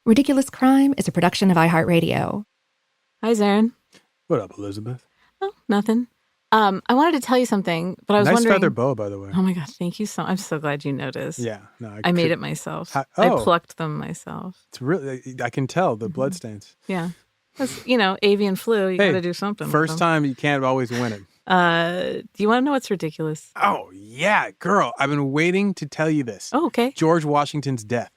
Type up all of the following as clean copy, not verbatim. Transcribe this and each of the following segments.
Ridiculous Crime is a production of iHeartRadio. Hi, Zaron. What up, Elizabeth? Oh, nothing. I wanted to tell you something, but I was wondering. Nice feather boa, by the way. Oh my God, thank you so much. I'm so glad you noticed. Yeah, no, I made it myself. Oh. I plucked them myself. It's really, I can tell the blood stains. Yeah. Because, avian flu, you got to do something. First time, you can't always win it. Do you want to know what's ridiculous? Oh, yeah, girl. I've been waiting to tell you this. Oh, okay. George Washington's death.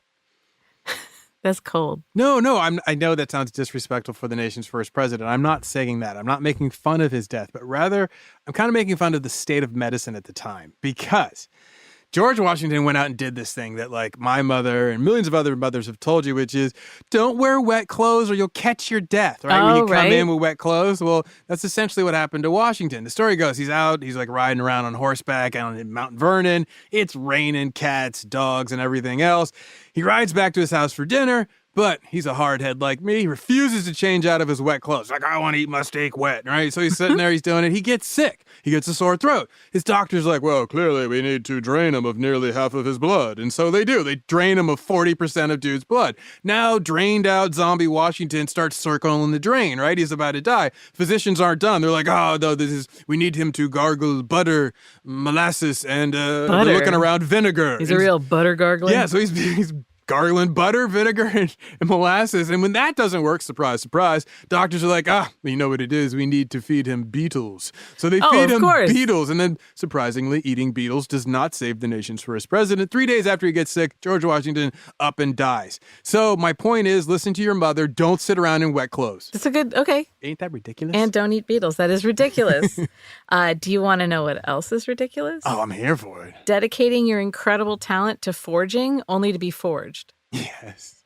That's cold. No, I know that sounds disrespectful for the nation's first president. I'm not saying that. I'm not making fun of his death, but rather I'm kind of making fun of the state of medicine at the time, because George Washington went out and did this thing that, like, my mother and millions of other mothers have told you, which is don't wear wet clothes or you'll catch your death, right? When you come in with wet clothes. Well, that's essentially what happened to Washington. The story goes, he's like riding around on horseback on Mount Vernon. It's raining cats, dogs, and everything else. He rides back to his house for dinner, but he's a hardhead like me. He refuses to change out of his wet clothes. Like, I want to eat my steak wet, right? So he's sitting there, he's doing it. He gets sick. He gets a sore throat. His doctor's like, well, clearly we need to drain him of nearly half of his blood. And so they do. They drain him of 40% of dude's blood. Now, drained out zombie Washington starts circling the drain, right? He's about to die. Physicians aren't done. They're like, oh, no, we need him to gargle butter, molasses, and they're looking around vinegar. He's a real butter gargler. Yeah, so he's gargling butter, vinegar, and molasses. And when that doesn't work, surprise, surprise, doctors are like, you know what it is? We need to feed him beetles. So they feed him beetles. And then, surprisingly, eating beetles does not save the nation's first president. 3 days after he gets sick, George Washington up and dies. So my point is, listen to your mother. Don't sit around in wet clothes. That's a good, okay. Ain't that ridiculous? And don't eat beetles. That is ridiculous. Do you want to know what else is ridiculous? Oh, I'm here for it. Dedicating your incredible talent to forging only to be forged. Yes.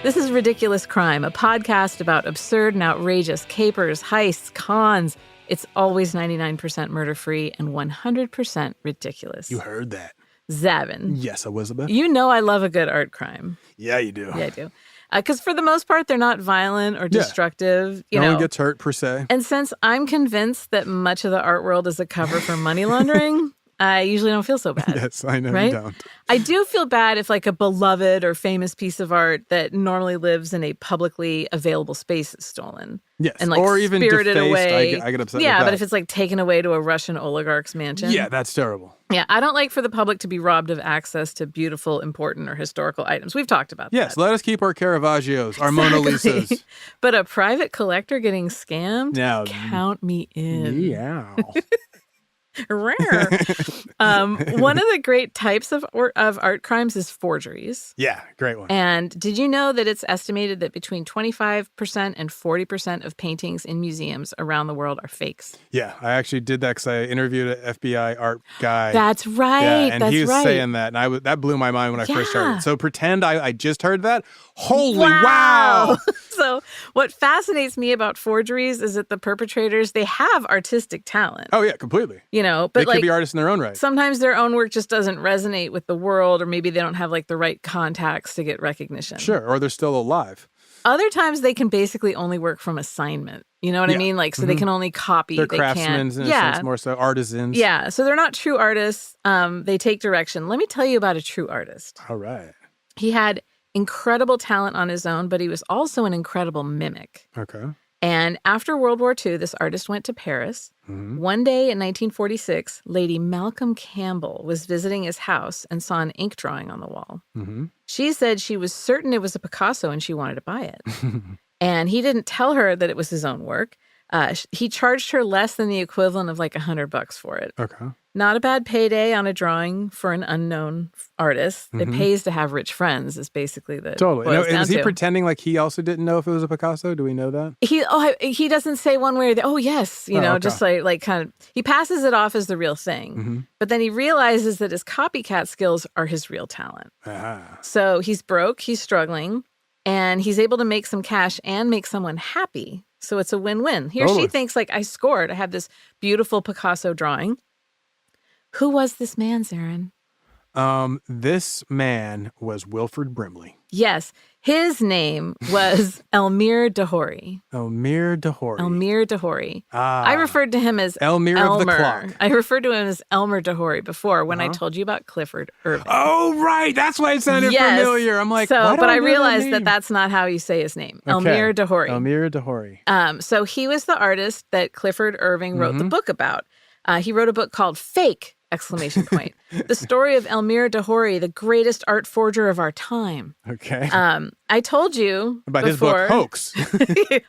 This is Ridiculous Crime, a podcast about absurd and outrageous capers, heists, cons. It's always 99% murder-free and 100% ridiculous. You heard that. Zaron. Yes, Elizabeth. You know I love a good art crime. Yeah, you do. Yeah, I do. Because for the most part, they're not violent or destructive. No one gets hurt, per se. And since I'm convinced that much of the art world is a cover for money laundering, I usually don't feel so bad. Yes, I know right? you don't. I do feel bad if, like, a beloved or famous piece of art that normally lives in a publicly available space is stolen. Yes, and, like, or even spirited defaced. away. I get upset with Yeah, that. but if it's, like, taken away to a Russian oligarch's mansion. Yeah, that's terrible. Yeah, I don't like for the public to be robbed of access to beautiful, important, or historical items. We've talked about that. Yes, let us keep our Caravaggios, our Mona Lisas. But a private collector getting scammed? Now, count me in. Yeah. Rare. One of the great types of art crimes is forgeries. Yeah, great one. And did you know that it's estimated that between 25% and 40% of paintings in museums around the world are fakes? Yeah, I actually did that because I interviewed an FBI art guy. That's right. Yeah, and he was saying that, and that blew my mind when I first heard it. So pretend I just heard that. Holy wow! So what fascinates me about forgeries is that the perpetrators, they have artistic talent. Oh, yeah, completely. But they like, could be artists in their own right. Sometimes their own work just doesn't resonate with the world, or maybe they don't have, like, the right contacts to get recognition. Sure, or they're still alive. Other times they can basically only work from assignment. You know what I mean? Like, so they can only copy. They're craftsmen, in a sense, more so artisans. Yeah, so they're not true artists. They take direction. Let me tell you about a true artist. All right. He had incredible talent on his own, but he was also an incredible mimic. Okay. And after World War II, this artist went to Paris. Mm-hmm. One day in 1946, Lady Malcolm Campbell was visiting his house and saw an ink drawing on the wall. Mm-hmm. She said she was certain it was a Picasso and she wanted to buy it. And he didn't tell her that it was his own work. He charged her less than the equivalent of like $100 for it. Okay. Not a bad payday on a drawing for an unknown artist. Mm-hmm. It pays to have rich friends is basically the totally. Now, is he to. pretending like he also didn't know if it was a Picasso? Do we know that? He doesn't say one way or the other. Oh, yes. Okay. Just like kind of, he passes it off as the real thing. Mm-hmm. But then he realizes that his copycat skills are his real talent. Ah. So he's broke, he's struggling, and he's able to make some cash and make someone happy. So it's a win-win. He or she thinks, like, I scored. I have this beautiful Picasso drawing. Who was this man, Zaron? This man was Wilfred Brimley. Yes. His name was Elmyr de Hory. Elmyr de Hory. Elmyr de Hory. I referred to him as Elmyr of the Clock. I referred to him as Elmyr de Hory before when I told you about Clifford Irving. Oh, right. That's why it sounded familiar. I'm like, but I realized that that's not how you say his name. Okay. Elmyr de Hory. Elmyr de Hory. So he was the artist that Clifford Irving wrote the book about. He wrote a book called Fake! The story of Elmyr de Hory, the greatest art forger of our time. Okay. I told you about before, his book, Hoax.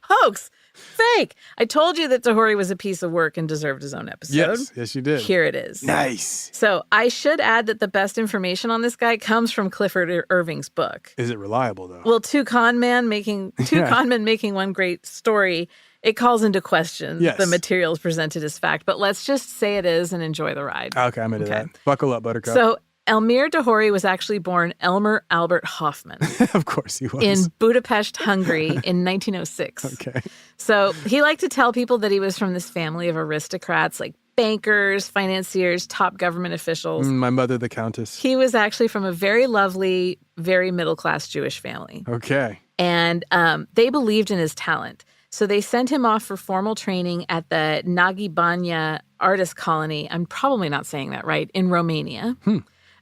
Hoax. Fake. I told you that de Hory was a piece of work and deserved his own episode. Yes, you did. Here it is. Nice. So I should add that the best information on this guy comes from Clifford Irving's book. Is it reliable, though? Well, two conmen making one great story. It calls into question the materials presented as fact, but let's just say it is and enjoy the ride. Okay, I'm into that. Buckle up, Buttercup. So Elmyr de Hory was actually born Elmer Albert Hoffman. Of course he was. In Budapest, Hungary in 1906. Okay. So he liked to tell people that he was from this family of aristocrats, like bankers, financiers, top government officials. My mother, the Countess. He was actually from a very lovely, very middle-class Jewish family. Okay. And they believed in his talent. So they sent him off for formal training at the Nagibanya artist colony. I'm probably not saying that right, in Romania.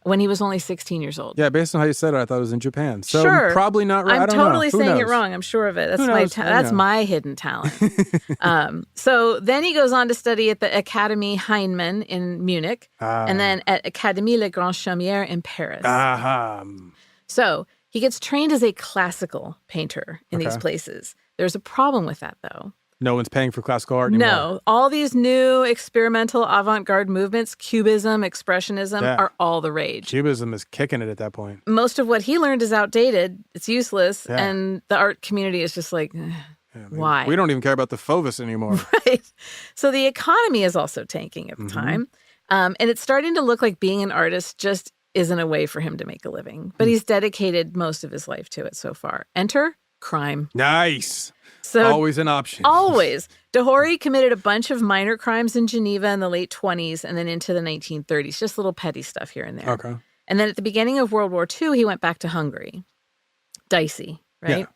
When he was only 16 years old. Yeah, based on how you said it, I thought it was in Japan. So sure. Probably not right. I'm I don't know. totally Who saying knows? it wrong. I'm sure of it. That's my hidden talent. So then he goes on to study at the Académie Heinemann in Munich, and then at Académie Le Grand Chaumière in Paris. So he gets trained as a classical painter in these places. There's a problem with that, though. No one's paying for classical art anymore. No. All these new experimental avant-garde movements, Cubism, Expressionism, are all the rage. Cubism is kicking it at that point. Most of what he learned is outdated. It's useless. Yeah. And the art community is just like, why? We don't even care about the Fauvists anymore. Right. So the economy is also tanking at the time. And it's starting to look like being an artist just isn't a way for him to make a living. But he's dedicated most of his life to it so far. Enter crime. Nice. So, always an option. Always. De Hory committed a bunch of minor crimes in Geneva in the late 20s and then into the 1930s. Just little petty stuff here and there. Okay. And then at the beginning of World War II, he went back to Hungary. Dicey, right? Yeah.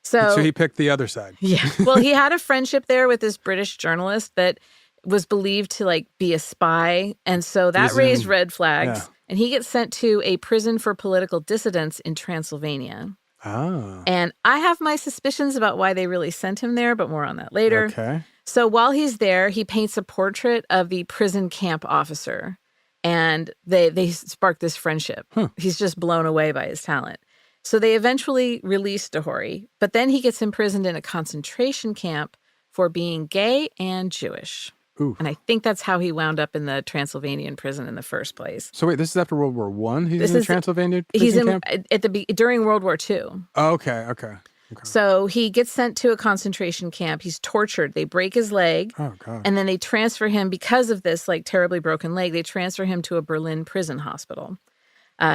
So he picked the other side. Yeah. Well, he had a friendship there with this British journalist that was believed to be a spy. And so that raised red flags. Yeah. And he gets sent to a prison for political dissidents in Transylvania. Ah. And I have my suspicions about why they really sent him there, but more on that later. Okay. So while he's there, he paints a portrait of the prison camp officer, and they spark this friendship. He's just blown away by his talent. So they eventually release De Hory, but then he gets imprisoned in a concentration camp for being gay and Jewish. Ooh. And I think that's how he wound up in the Transylvanian prison in the first place. So wait, this is after World War I? He's in the Transylvania prison camp? During World War II. Oh, okay. So he gets sent to a concentration camp. He's tortured. They break his leg. Oh, God. And then they transfer him, because of this terribly broken leg, they transfer him to a Berlin prison hospital.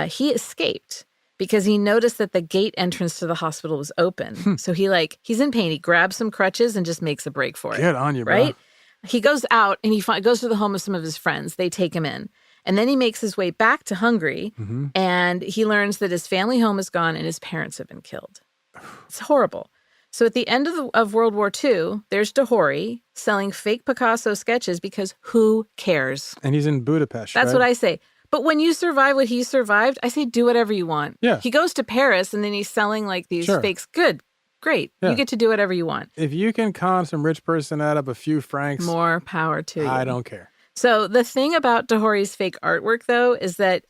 He escaped because he noticed that the gate entrance to the hospital was open. So he's in pain. He grabs some crutches and just makes a break for it. Get on you, bro. Right? He goes out and he goes to the home of some of his friends. They take him in. And then he makes his way back to Hungary, and he learns that his family home is gone and his parents have been killed. It's horrible. So at the end of World War II, there's De Hory selling fake Picasso sketches because who cares? And he's in Budapest, That's right? what I say. But when you survive what he survived, I say do whatever you want. Yeah. He goes to Paris, and then he's selling these fakes. Good. Great. Yeah. You get to do whatever you want. If you can con some rich person out of a few francs, more power to you. I don't care. So the thing about De Hory's fake artwork, though, is that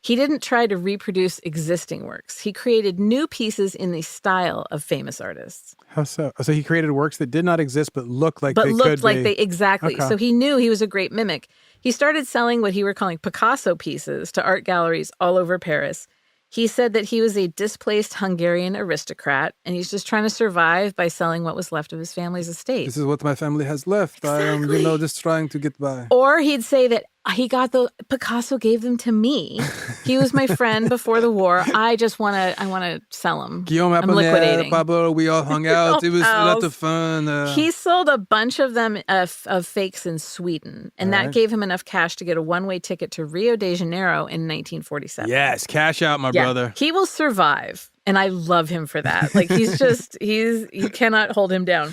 he didn't try to reproduce existing works. He created new pieces in the style of famous artists. How so? So he created works that did not exist but looked like they could be. Exactly. Okay. So he knew he was a great mimic. He started selling what he were calling Picasso pieces to art galleries all over Paris. He said that he was a displaced Hungarian aristocrat, and he's just trying to survive by selling what was left of his family's estate. This is what my family has left. Exactly. I am, just trying to get by. Or he'd say that Picasso gave them to me. He was my friend before the war. I want to sell them. Guillaume I'm liquidating. Pablo, we all hung out. It was a lot pals. of fun. He sold a bunch of them of fakes in Sweden, and that gave him enough cash to get a one-way ticket to Rio de Janeiro in 1947. Yes, cash out, my brother. He will survive, and I love him for that. Like you cannot hold him down.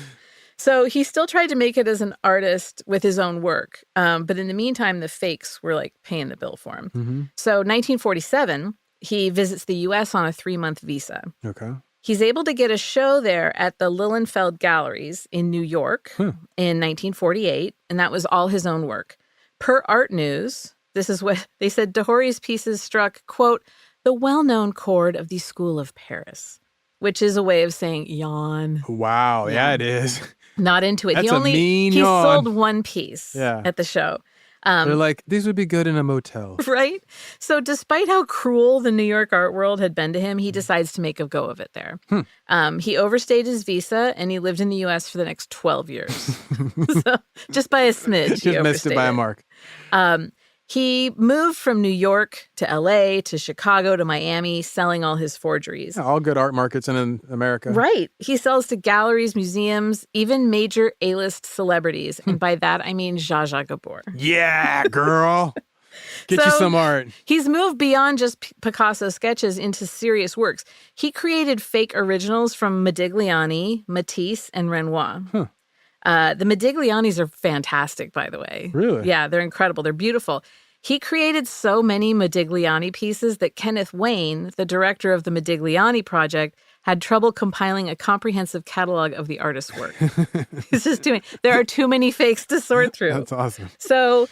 So he still tried to make it as an artist with his own work. But in the meantime, the fakes were like paying the bill for him. Mm-hmm. So 1947, he visits the U.S. on a 3-month visa. Okay. He's able to get a show there at the Lilienfeld Galleries in New York in 1948, and that was all his own work. Per Art News, this is what they said, de Hory's pieces struck, quote, the well-known chord of the School of Paris, which is a way of saying yawn. Wow, yeah it is. Not into it. That's a mean he yawn. sold one piece at the show. They're like, these would be good in a motel. Right? So despite how cruel the New York art world had been to him, he decides to make a go of it there. He overstayed his visa, and he lived in the U.S. for the next 12 years. So just by a smidge. Just missed it by a mark. He moved from New York to L.A. to Chicago to Miami, selling all his forgeries. Yeah, all good art markets in America. Right. He sells to galleries, museums, even major A-list celebrities. And by that, I mean Zsa Zsa Gabor. Yeah, girl. Get you some art. He's moved beyond just Picasso sketches into serious works. He created fake originals from Modigliani, Matisse, and Renoir. The Modiglianis are fantastic, by the way. Really? Yeah, they're incredible. They're beautiful. He created so many Modigliani pieces that Kenneth Wayne, the director of the Modigliani project, had trouble compiling a comprehensive catalog of the artist's work. He's just there are too many fakes to sort through. That's awesome. So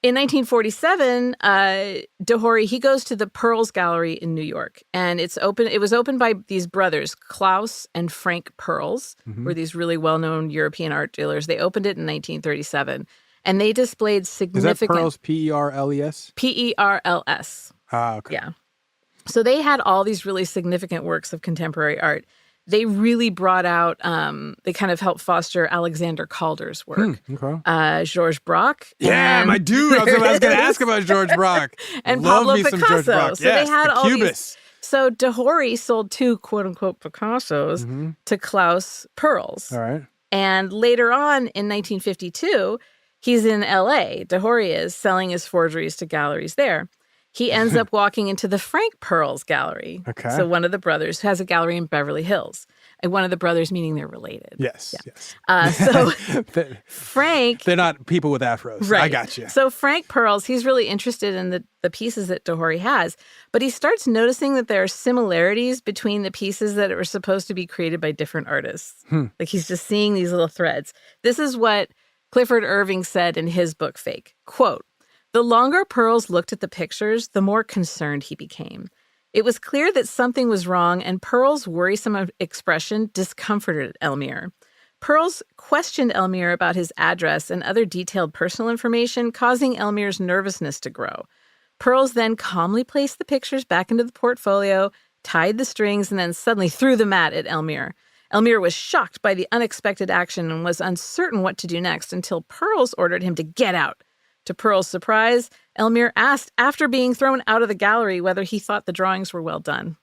in 1947, de Hory, he goes to the Pearls Gallery in New York, and it was opened by these brothers, Klaus and Frank Pearls, who were these really well-known European art dealers. They opened it in 1937, and they displayed significant... Is that Pearls, P-E-R-L-E-S? P-E-R-L-S. Ah, okay. Yeah. So they had all these really significant works of contemporary art. They really brought out, they kind of helped foster Alexander Calder's work. Okay. Georges Braque. Yeah, my dude. I was going to ask about Georges Braque. And Love Pablo me Picasso. some Georges Braque. So they had all Cubist. these. So de Hory sold 2 quote-unquote Picassos to Klaus Pearls. All right. And later on in 1952, he's in L.A. De Hory is selling his forgeries to galleries there. He ends up walking into the Frank Pearls Gallery. Okay. So one of the brothers who has a gallery in Beverly Hills. And one of the brothers meaning they're related. Yes, yeah. yes. So Frank... They're not people with afros. Right. I got you. So Frank Pearls, he's really interested in the pieces that de Hory has. But he starts noticing that there are similarities between the pieces that were supposed to be created by different artists. Like he's just seeing these little threads. This is what Clifford Irving said in his book, Fake. Quote, the longer Pearls looked at the pictures, the more concerned he became. It was clear that something was wrong, and Pearls' worrisome expression discomforted Elmyr. Pearls questioned Elmyr about his address and other detailed personal information, causing Elmyr's nervousness to grow. Pearls then calmly placed the pictures back into the portfolio, tied the strings, and then suddenly threw the mat at Elmyr. Elmyr was shocked by the unexpected action and was uncertain what to do next until Pearls ordered him to get out. To Pearls' surprise, Elmyr asked, after being thrown out of the gallery, whether he thought the drawings were well done.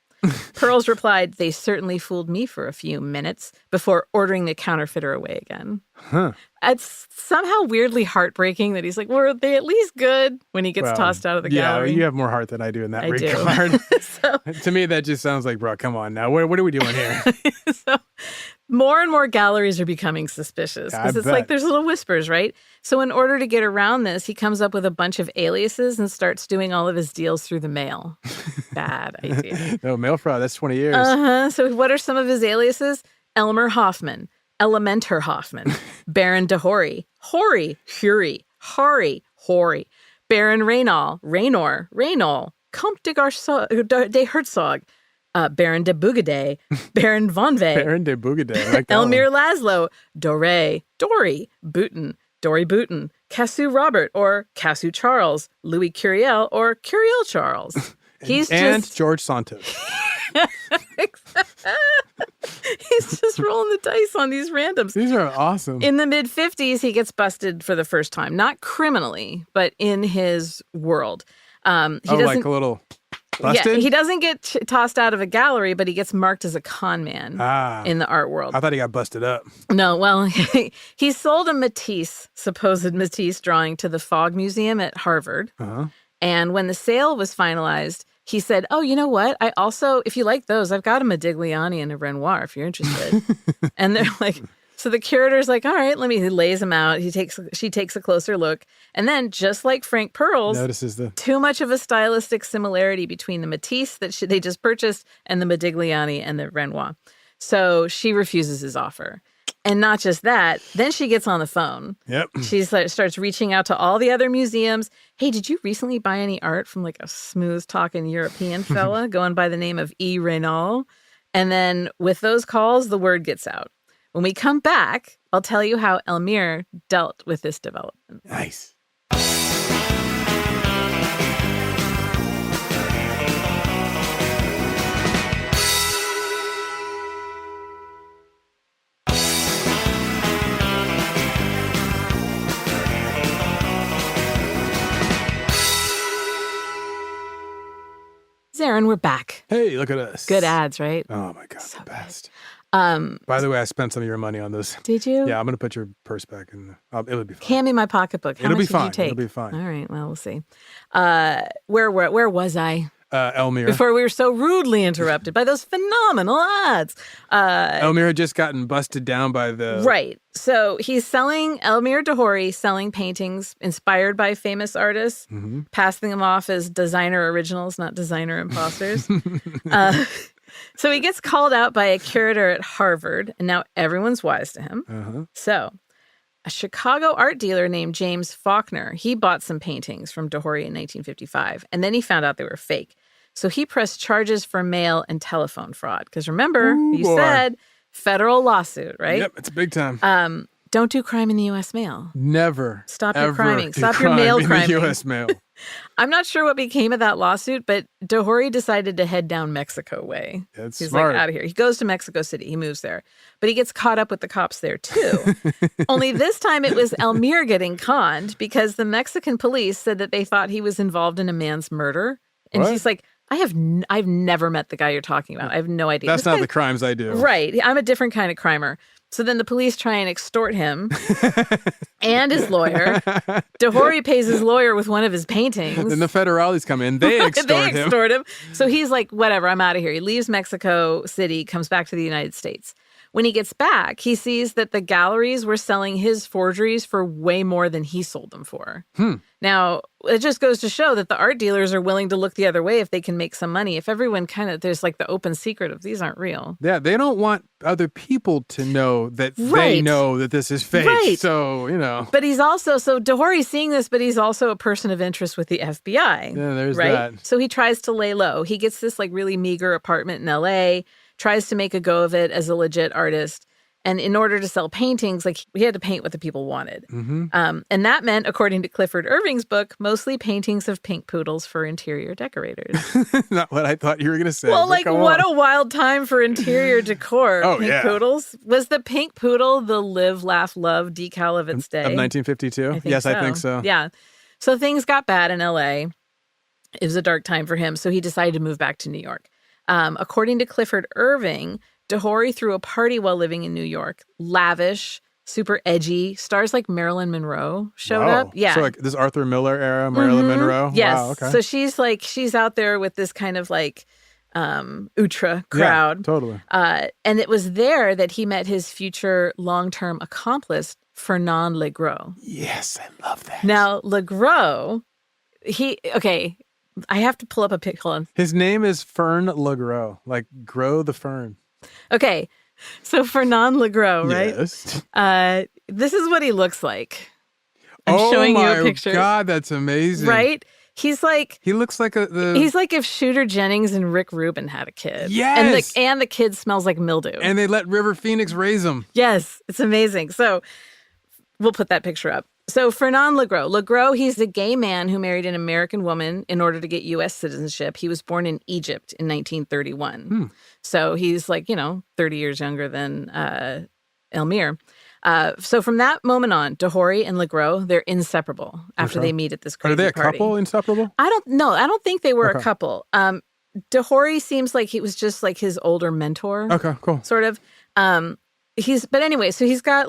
Pearls replied, they certainly fooled me for a few minutes before ordering the counterfeiter away again. It's somehow weirdly heartbreaking that he's like, were they at least good when he gets tossed out of the gallery? Yeah, you have more heart than I do in that regard. So, to me, that just sounds like, bro, come on now. What are we doing here? So more and more galleries are becoming suspicious because it's like there's little whispers, right? So in order to get around this, he comes up with a bunch of aliases and starts doing all of his deals through the mail. Bad idea. No, mail fraud. That's 20 years. So what are some of his aliases? Elmer Hoffman, Elementor Hoffman, Baron de Hory, Hory, Fury, Hari, Hory, Baron Raynal, Raynor, Raynol, Comte de Herzog, Baron de Bougaday, Baron von Vey, Baron de Bougaday, like Elmyr Laszlo, Doré, Dory, Bouton, Dory Bouton, Cassou Robert or Cassou Charles, Louis Curiel or Curiel Charles. And George Santos. He's just rolling the dice on these randoms. These are awesome. In the mid-50s, he gets busted for the first time. Not criminally, but in his world. He doesn't, like a little busted? Yeah, he doesn't get tossed out of a gallery, but he gets marked as a con man in the art world. I thought he got busted up. No, well, he sold a supposed Matisse drawing to the Fogg Museum at Harvard. Uh-huh. And when the sale was finalized, he said, oh, you know what? I also, if you like those, I've got a Modigliani and a Renoir if you're interested. And they're like, so the curator's like, all right, he lays them out. She takes a closer look. And then just like Frank Pearl's, notices too much of a stylistic similarity between the Matisse that they just purchased and the Modigliani and the Renoir. So she refuses his offer. And not just that, then she gets on the phone. Yep. She starts reaching out to all the other museums. Hey, did you recently buy any art from like a smooth-talking European fella going by the name of E. Renault? And then with those calls, the word gets out. When we come back, I'll tell you how Elmyr dealt with this development. Nice. Zaron, we're back. Hey, look at us. Good ads, right? Oh my God, So the best. By the way, I spent some of your money on those. Did you? Yeah, I'm going to put your purse back in. It'll be fine. Hand me my pocketbook. How It'll much be fine. Did you take? It'll be fine. All right, well, we'll see. Where was I? Elmyr. Before we were so rudely interrupted by those phenomenal ads. Elmyr had just gotten busted down by the... Right. So he's Elmyr de Hory selling paintings inspired by famous artists, passing them off as designer originals, not designer imposters. So he gets called out by a curator at Harvard, and now everyone's wise to him. Uh-huh. So a Chicago art dealer named James Faulkner, he bought some paintings from de Hory in 1955, and then he found out they were fake. So he pressed charges for mail and telephone fraud. Because remember, said federal lawsuit, right? Yep, it's big time. Don't do crime in the U.S. mail. Never. Stop your ever criming. do Stop your crime mail in criming. the U.S. mail. I'm not sure what became of that lawsuit, but de Hory decided to head down Mexico way. That's He's smart. like, out of here. He goes to Mexico City. He moves there. But he gets caught up with the cops there, too. Only this time it was Elmyr getting conned because the Mexican police said that they thought he was involved in a man's murder. And What? he's like, I've never met the guy you're talking about. I have no idea. That's not the crimes I do. Right. I'm a different kind of crimer. So then the police try and extort him and his lawyer. De Hory pays his lawyer with one of his paintings. Then the federales come in. They extort him. So he's like, whatever, I'm out of here. He leaves Mexico City, comes back to the United States. When he gets back, he sees that the galleries were selling his forgeries for way more than he sold them for. Now, it just goes to show that the art dealers are willing to look the other way if they can make some money. If everyone there's like the open secret of these aren't real. Yeah, they don't want other people to know that they Right. know that this is fake. Right. So, But he's also, so de Hory's seeing this, but he's also a person of interest with the FBI. Yeah, there's right? that. So he tries to lay low. He gets this like really meager apartment in LA, tries to make a go of it as a legit artist. And in order to sell paintings, like he had to paint what the people wanted. And that meant, according to Clifford Irving's book, mostly paintings of pink poodles for interior decorators. Not what I thought you were going to say. Well, but like go what on. a wild time for interior decor. Oh, pink yeah. poodles. Was the pink poodle the live, laugh, love decal of its day? Of 1952? Yes, I think so. Yeah. So things got bad in LA. It was a dark time for him. So he decided to move back to New York. According to Clifford Irving, de Hory threw a party while living in New York. Lavish, super edgy. Stars like Marilyn Monroe showed Wow. up. Yeah. So like this Arthur Miller era, Marilyn Monroe? Yes. Wow, okay. So she's out there with this kind of like ultra crowd. Yeah, totally. And it was there that he met his future long-term accomplice, Fernand Legros. Yes, I love that. Now, Legros, I have to pull up a pic. Hold on. His name is Fern Legros, like grow the fern. Okay. So Fernand Legros, right? Yes. This is what he looks like. I'm showing you a picture. Oh my God, that's amazing. Right? He's like... He looks like He's like if Shooter Jennings and Rick Rubin had a kid. Yes! And the kid smells like mildew. And they let River Phoenix raise him. Yes, it's amazing. So we'll put that picture up. So Fernand Legros, he's a gay man who married an American woman in order to get U.S. citizenship. He was born in Egypt in 1931. So he's 30 years younger than Elmyr. So from that moment on, de Hory and Legros, they're inseparable after they meet at this crazy party. Are they a couple inseparable? I don't know. I don't think they were a couple. De Hory seems like he was just like his older mentor. Okay, cool. Sort of. But anyway, so he's got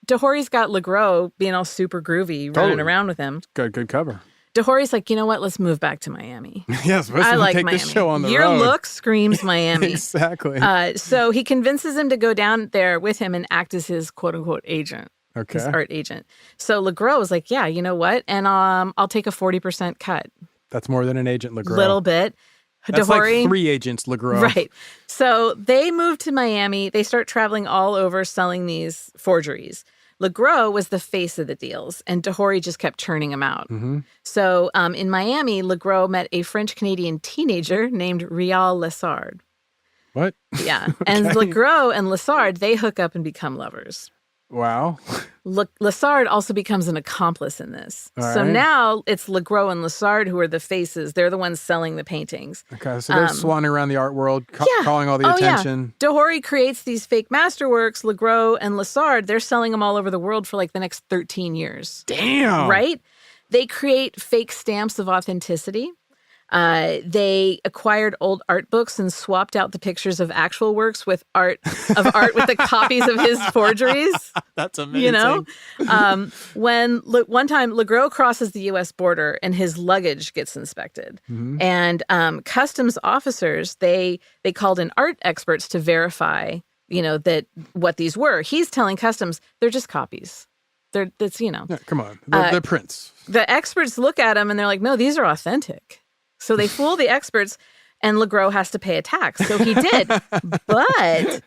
de Hory's got Legros being all super groovy, running around with him. Good cover. De Hory's like, you know what? Let's move back to Miami. Yes, let's take Miami. this show on the road. Your look screams Miami. Exactly. So he convinces him to go down there with him and act as his quote unquote agent. Okay. His art agent. So Legros was like, yeah, you know what? And I'll take a 40% cut. That's more than an agent, Legros. Little bit. That's like 3 agents, Legros. Right. So they moved to Miami. They start traveling all over selling these forgeries. Legros was the face of the deals, and de Hory just kept churning them out. So in Miami, Legros met a French-Canadian teenager named Rial Lessard. What? Yeah. And Legros and Lessard, they hook up and become lovers. Wow. Lessard also becomes an accomplice in this. All so right. now it's Legros and Lessard who are the faces. They're the ones selling the paintings. Okay, so they're swanning around the art world, calling all the attention. Yeah. De Hory creates these fake masterworks. Legros and Lessard, they're selling them all over the world for the next 13 years. Damn. Right? They create fake stamps of authenticity. They acquired old art books and swapped out the pictures of actual works with art with the copies of his forgeries. That's amazing. When one time Legros crosses the U.S. border and his luggage gets inspected, and customs officers they called in art experts to verify, that what these were. He's telling customs they're just copies. Yeah, come on, they're prints. The experts look at them and they're like, no, these are authentic. So they fool the experts, and Legros has to pay a tax. So he did. But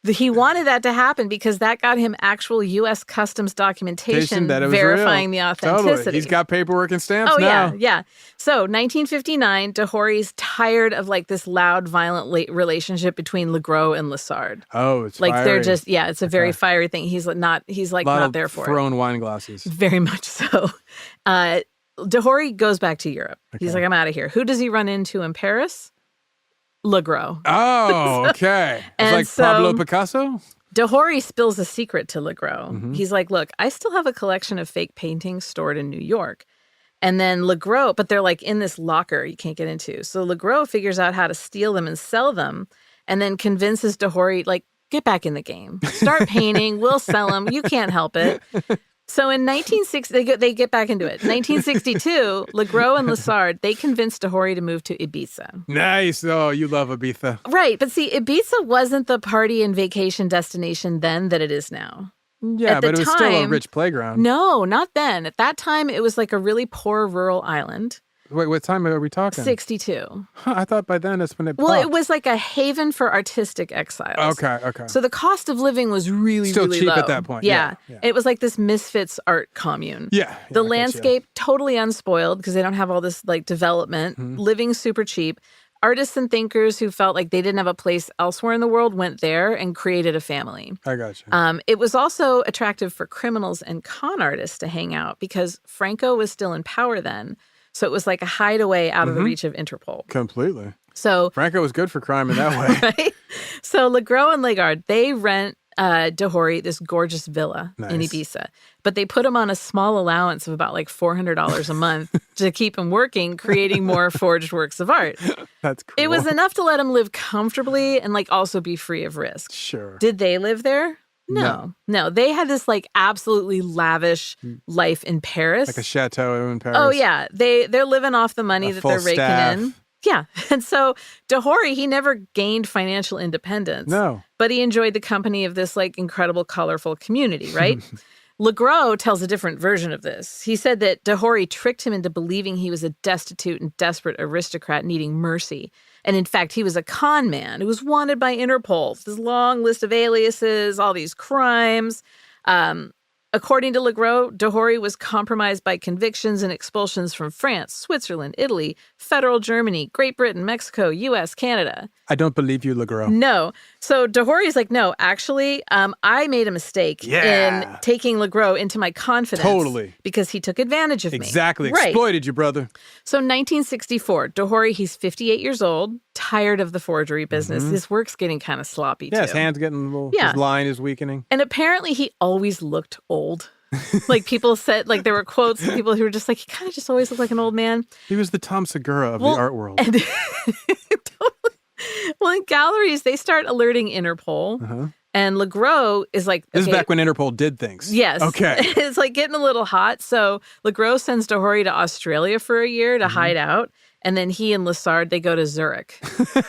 he wanted that to happen because that got him actual U.S. Customs documentation verifying the authenticity. Totally. He's got paperwork and stamps now. Yeah. So 1959, de Hory's tired of this loud, violent relationship between Legros and Lessard. Oh, it's they're fiery. just, it's a very fiery thing. He's not there for it. Thrown wine glasses. Very much so. De Hory goes back to Europe. Okay. He's like, I'm out of here. Who does he run into in Paris? Legros. Oh, okay. It's like Pablo Picasso? De Hory spills a secret to Legros. He's like, look, I still have a collection of fake paintings stored in New York. And then Legros, but they're in this locker you can't get into. So Legros figures out how to steal them and sell them and then convinces De Hory, get back in the game. Start painting. We'll sell them. You can't help it. So in 1960, they get back into it. 1962, Legros and Lessard, they convinced de Hory to move to Ibiza. Nice. Oh, you love Ibiza. Right. But see, Ibiza wasn't the party and vacation destination then that it is now. Yeah, but it was still a rich playground. No, not then. At that time, it was a really poor rural island. Wait, what time are we talking? 62. Huh, I thought by then that's when it popped. Well, it was a haven for artistic exiles. Okay. So the cost of living was really, still really cheap low. at that point. Yeah. It was this misfits art commune. Yeah. The landscape, totally unspoiled because they don't have all this development, living super cheap. Artists and thinkers who felt like they didn't have a place elsewhere in the world went there and created a family. I gotcha. It was also attractive for criminals and con artists to hang out because Franco was still in power then. So it was a hideaway out of the reach of Interpol. Completely. So Franco was good for crime in that way. Right? So Legros and Legard, they rent de Hory this gorgeous villa in Ibiza. But they put him on a small allowance of about $400 a month to keep him working, creating more forged works of art. That's cool. It was enough to let him live comfortably and also be free of risk. Sure. Did they live there? No. They had this absolutely lavish life in Paris. Like a chateau in Paris. Oh, yeah. They're living off the money that they're raking in. Yeah. And so de Hory, he never gained financial independence. No. But he enjoyed the company of this incredible, colorful community, right? Legros tells a different version of this. He said that de Hory tricked him into believing he was a destitute and desperate aristocrat needing mercy. And in fact, he was a con man who was wanted by Interpol. This long list of aliases, all these crimes. According to Legros, de Hory was compromised by convictions and expulsions from France, Switzerland, Italy, federal Germany, Great Britain, Mexico, U.S., Canada. I don't believe you, Legros. No. So de Hory's like, no, actually, I made a mistake in taking Legros into my confidence. Totally. Because he took advantage of me. Exactly. Right. Exploited you, brother. So 1964, de Hory, he's 58 years old, tired of the forgery business. This work's getting kind of sloppy, too. Yeah, his hand's getting a little, his line is weakening. And apparently he always looked old. Like people said, like there were quotes from people who were just like, he kind of just always looked like an old man. He was the Tom Segura of the art world. And totally. Well, in galleries, they start alerting Interpol. And Legros is like, this is back when Interpol did things. Yes. Okay. It's like getting a little hot. So Legros sends de Hory to Australia for a year to hide out. And then he and Lessard, they go to Zurich.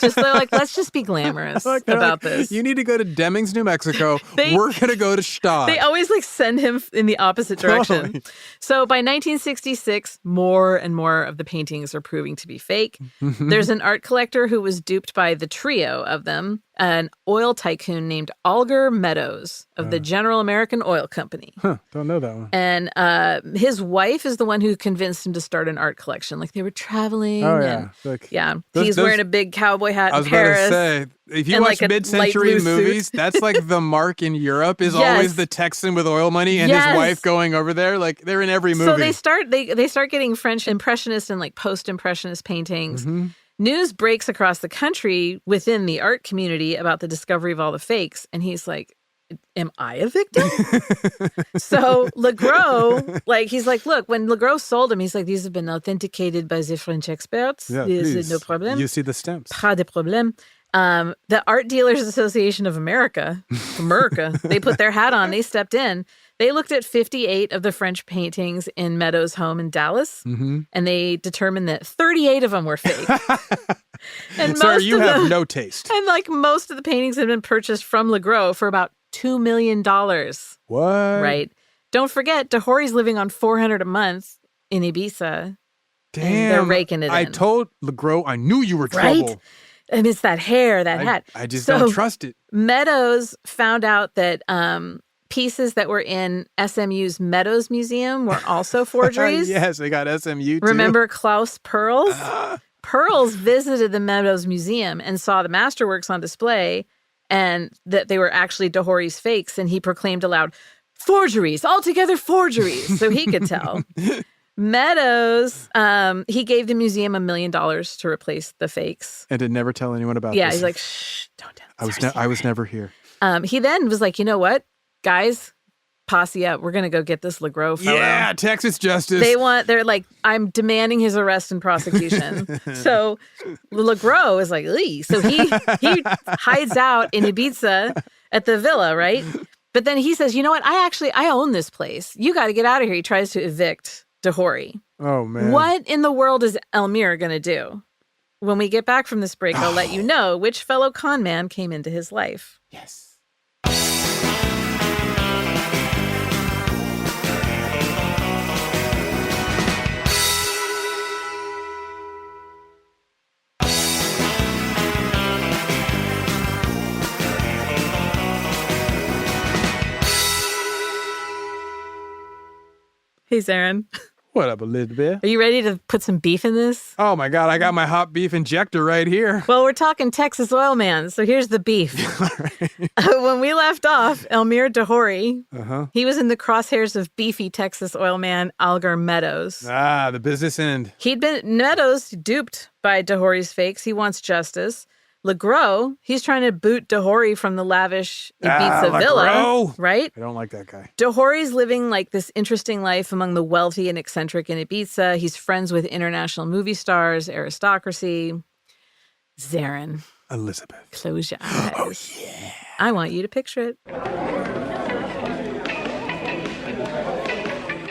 They're like, let's just be glamorous about this. You need to go to Demings, New Mexico. We're going to go to Stade. They always send him in the opposite direction. Totally. So by 1966, more and more of the paintings are proving to be fake. There's an art collector who was duped by the trio of them, an oil tycoon named Alger Meadows of the General American Oil Company. Don't know that one. And his wife is the one who convinced him to start an art collection. Like they were traveling. Oh, yeah. He's wearing a big cowboy hat in Paris. I was about to say, if you watch mid-century movies, that's like the mark in Europe is always the Texan with oil money and his wife going over there. Like they're in every movie. So they start getting French Impressionist and like post-Impressionist paintings. News breaks across the country within the art community about the discovery of all the fakes. And he's like, am I a victim? So Legros, he's like, look, when Legros sold them, he's like, these have been authenticated by the French experts. Yeah, There's no problem. You see the stamps. Pas de problème. The Art Dealers Association of America, they put their hat on. They stepped in. They looked at 58 of the French paintings in Meadows' home in Dallas, and they determined that 38 of them were fake. And Sir, you have no taste. And most of the paintings had been purchased from Legros for about $2 million. What? Right. Don't forget, de Hory's living on $400 a month in Ibiza. Damn. And they're raking it in. I told Legros I knew you were trouble. Right? And it's that hair, that hat. I just don't trust it. Meadows found out that pieces that were in SMU's Meadows Museum were also forgeries. Yes, they got SMU too. Remember Klaus Perls? Perls visited the Meadows Museum and saw the masterworks on display and that they were actually de Hory's fakes. And he proclaimed aloud, forgeries, altogether forgeries. So he could tell. Meadows, he gave the museum $1 million to replace the fakes. And did never tell anyone about this. Yeah, he's like, shh, don't tell. I was never here. He then was like, you know what? Guys, posse up. We're going to go get this Legros fellow. Yeah, Texas justice. They're like, I'm demanding his arrest and prosecution. So Legros is like, Lee. So he hides out in Ibiza at the villa, right? But then he says, you know what? I own this place. You got to get out of here. He tries to evict de Hory. Oh, man. What in the world is Elmyr going to do? When we get back from this break, I'll let you know which fellow con man came into his life. Yes. Hey, Zaron. What up, Elizabeth? Are you ready to put some beef in this? Oh, my God. I got my hot beef injector right here. Well, we're talking Texas oil man, so here's the beef. When we left off, Elmyr de Hory, he was in the crosshairs of beefy Texas oil man Alger Meadows. Ah, the business end. Meadows duped by de Hory's fakes. He wants justice. Legros, he's trying to boot de Hory from the lavish Ibiza villa, right? I don't like that guy. De Hory's living like this interesting life among the wealthy and eccentric in Ibiza. He's friends with international movie stars, aristocracy. Zaron. Elizabeth. Close your eyes. Oh, yeah. I want you to picture it.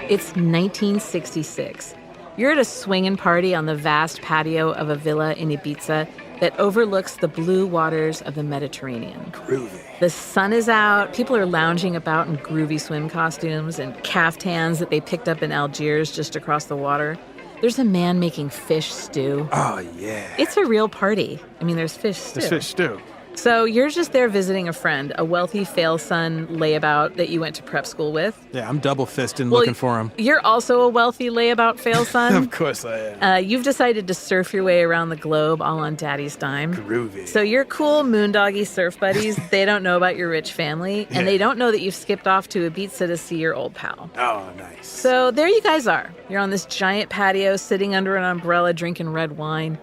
It's 1966. You're at a swinging party on the vast patio of a villa in Ibiza that overlooks the blue waters of the Mediterranean. Groovy. The sun is out. People are lounging about in groovy swim costumes and caftans that they picked up in Algiers just across the water. There's a man making fish stew. Oh, yeah. It's a real party. I mean, there's fish stew. There's fish stew. So you're just there visiting a friend, a wealthy fail-son layabout that you went to prep school with. Yeah, I'm double-fisting looking for him. You're also a wealthy layabout fail-son. Of course I am. You've decided to surf your way around the globe all on daddy's dime. Groovy. So your cool moondoggy surf buddies, they don't know about your rich family, and they don't know that you've skipped off to Ibiza to see your old pal. Oh, nice. So there you guys are. You're on this giant patio, sitting under an umbrella, drinking red wine.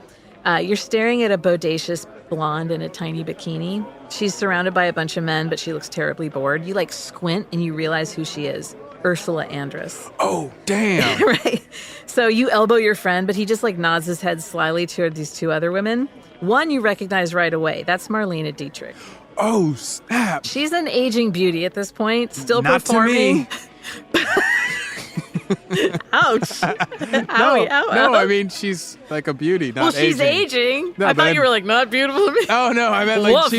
You're staring at a bodacious blonde in a tiny bikini. She's surrounded by a bunch of men, but she looks terribly bored. You squint and you realize who she is. Ursula Andress. Oh, damn. Right. So you elbow your friend, but he just nods his head slyly toward these two other women. One you recognize right away. That's Marlene Dietrich. Oh, snap. She's an aging beauty at this point, still Not performing. To me. Ouch. Owie, no, I mean, she's like a beauty, not she's aging. No, I thought you were not beautiful to me. Oh, no, I meant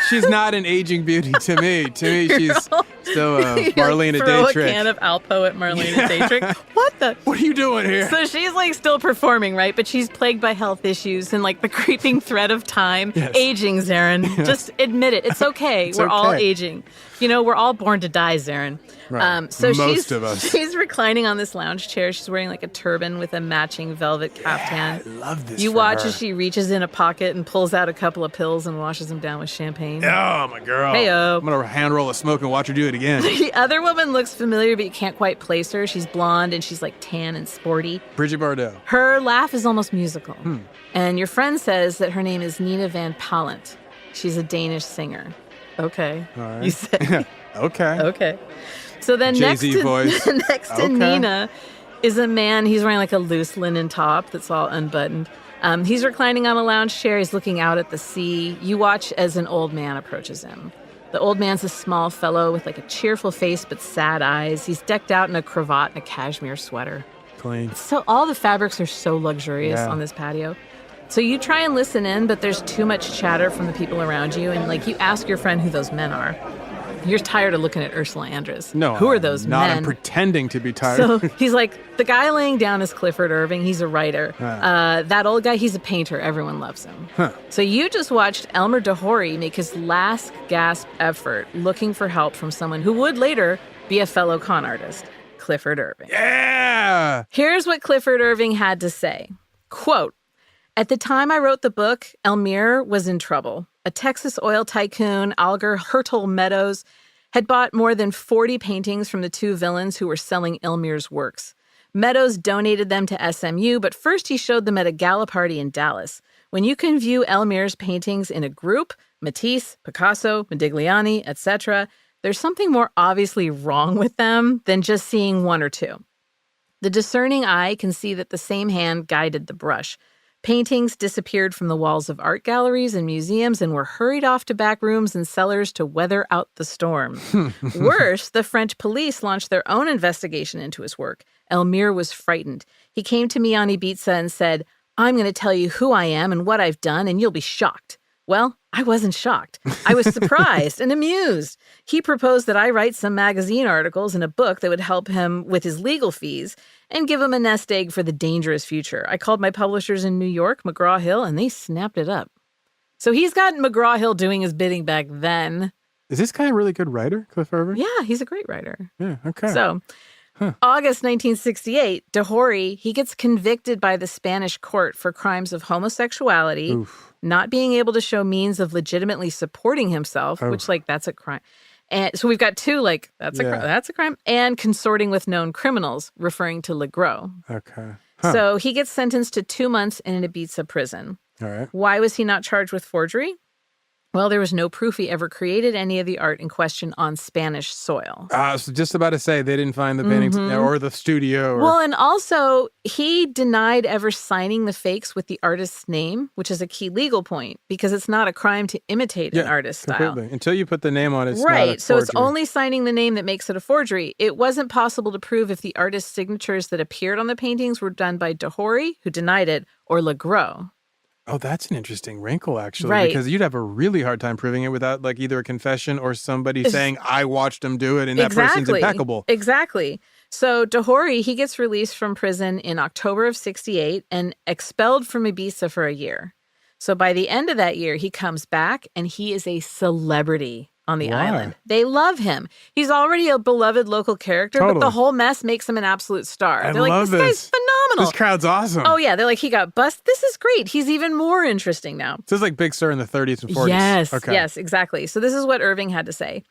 she's not an aging beauty to me. To me, she's still Marlene throw Dietrich. A can of Alpo at Marlene Dietrich. What the? What are you doing here? So she's still performing, right? But she's plagued by health issues and the creeping thread of time. Yes. Aging, Zaron. Yes. Just admit it. It's okay. We're all aging. We're all born to die, Zaron. Right. So Most of us. She's reclining on this lounge chair. She's wearing a turban with a matching velvet caftan. I love this. You watch as she reaches in a pocket and pulls out a couple of pills and washes them down with champagne. Oh, my girl. Hey-o. I'm going to hand roll a smoke and watch her do it again. The other woman looks familiar, but you can't quite place her. She's blonde and she's tan and sporty. Bridget Bardot. Her laugh is almost musical. And your friend says that her name is Nina Van Pallant. She's a Danish singer. Okay. All right. You say. Okay. Okay. So then next to Nina is a man. He's wearing a loose linen top that's all unbuttoned. He's reclining on a lounge chair. He's looking out at the sea. You watch as an old man approaches him. The old man's a small fellow with a cheerful face but sad eyes. He's decked out in a cravat and a cashmere sweater. Clean. So all the fabrics are so luxurious on this patio. So you try and listen in, but there's too much chatter from the people around you. And you ask your friend who those men are. You're tired of looking at Ursula Andress. No, who are those men? I'm pretending to be tired. So he's the guy laying down is Clifford Irving. He's a writer. That old guy, he's a painter. Everyone loves him. So you just watched Elmyr de Hory make his last gasp effort looking for help from someone who would later be a fellow con artist, Clifford Irving. Yeah! Here's what Clifford Irving had to say. Quote, "At the time I wrote the book, Elmyr was in trouble. A Texas oil tycoon, Alger Hertel Meadows, had bought more than 40 paintings from the two villains who were selling Elmyr's works. Meadows donated them to SMU, but first he showed them at a gala party in Dallas. When you can view Elmyr's paintings in a group, Matisse, Picasso, Modigliani, etc., there's something more obviously wrong with them than just seeing one or two. The discerning eye can see that the same hand guided the brush. Paintings disappeared from the walls of art galleries and museums and were hurried off to back rooms and cellars to weather out the storm. Worse, the French police launched their own investigation into his work. Elmyr was frightened. He came to me on Ibiza and said, 'I'm going to tell you who I am and what I've done, and you'll be shocked.' Well, I wasn't shocked. I was surprised and amused. He proposed that I write some magazine articles and a book that would help him with his legal fees and give him a nest egg for the dangerous future. I called my publishers in New York, McGraw-Hill, and they snapped it up." So he's got McGraw-Hill doing his bidding back then. Is this guy a really good writer, Cliff Irving? Yeah, he's a great writer. Yeah, okay. So August 1968, de Hory, he gets convicted by the Spanish court for crimes of homosexuality, not being able to show means of legitimately supporting himself, which, that's a crime. And so we've got two, that's a crime, and consorting with known criminals, referring to Legros. Okay. So he gets sentenced to 2 months in an Ibiza prison. All right. Why was he not charged with forgery? Well, there was no proof he ever created any of the art in question on Spanish soil. I was just about to say they didn't find the paintings or the studio. Well, and also he denied ever signing the fakes with the artist's name, which is a key legal point because it's not a crime to imitate an artist's style. Completely. Until you put the name on it, it's right. not a So it's forgery. only signing the name that makes it a forgery. It wasn't possible to prove if the artist's signatures that appeared on the paintings were done by de Hory, who denied it, or Legros. Oh, that's an interesting wrinkle, actually. Right. Because you'd have a really hard time proving it without either a confession or somebody saying, I watched him do it and that person's impeccable. Exactly. So de Hory, he gets released from prison in October of 68 and expelled from Ibiza for a year. So by the end of that year, he comes back and he is a celebrity on the Why? island. They love him. He's already a beloved local character, but the Totally. whole mess makes him an absolute star. I They're like, love this guy's phenomenal. This crowd's awesome. Oh, yeah. They're like, he got busted. This is great. He's even more interesting now. So it's like Big Sur in the 30s and 40s. Yes. Okay. Yes, exactly. So this is what Irving had to say.